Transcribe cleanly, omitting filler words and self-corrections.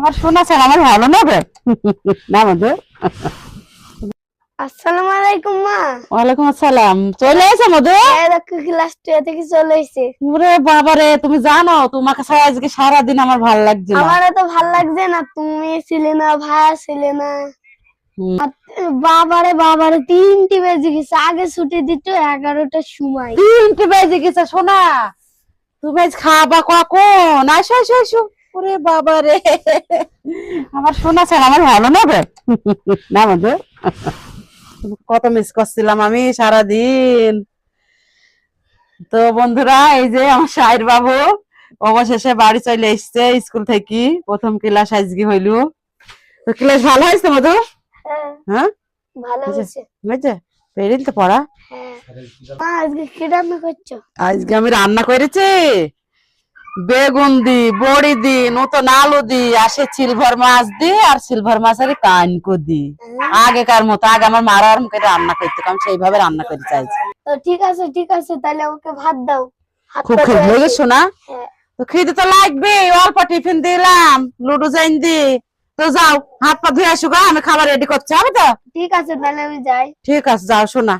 আমার শোনা ছাড়া আমার ভালো লাগবে না মধু। আসসালামু আলাইকুম মা। ওয়ালাইকুম আসসালাম। চলে এসে মধু? এই দেখো ক্লাস 2 থেকে চলে এসেছে। ওরে বাবারে, তুমি জানো তোমাকে ছাড়া আজকে সারাদিন আমার ভালো লাগছে না। আমার তো ভালো লাগছে না, তুমি ছিলে না, ভাইয়া ছিলে না। হুম। আর বাবারে বাবারে 3টি বেজে গেছে, আগে ছুটি দিত 11টার সময়। 3টে বেজে গেছে সোনা, তুমি আজ খাবা কখন? আসো আসো আসো। ওরে বাবারে, আমার শোনা ছাড়া আমার ভালো লাগবে না মধু। কত মিস করছিলাম আমি সারাদিন। তো বন্ধুরা, এই যে আমার শাহির বাবু অবশেষে বাড়ি চলে এসছে স্কুল থেকে। প্রথম ক্লাস আজকে হইল। তো ক্লাস ভালো হয়েছে মধু? হ্যাঁ, হ্যাঁ ভালো হয়েছে। বুঝছে পেরিল তো পড়া। হ্যাঁ মা, আজকে কি রান্না করছো? আজকে আমি রান্না করেছি বেগুন দি, বড়ি দি, নতুন আলু দি, আসে সিলভার মাছ দি, আর সিলভার মাছের কানকো দি। আগেকার মতো, আগে আমার মারা মুখে রান্না করতে, আমি সেইভাবে রান্না করে চাইছি। তো ঠিক আছে ঠিক আছে, তাহলে আমাকে ভাত দাও। হাত খুব পা খেয়ে ধুয়ে আসি। গেছো না? হ্যাঁ। তো খিদে তো লাগবে, অল্প টিফিন দিলাম, লুডো জাইন দি। তো যাও হাত পা ধুয়ে আসো গা, আমি খাবার রেডি করছি, হবে তো? ঠিক আছে, তাহলে আমি যাই। ঠিক আছে, যাও শোনা।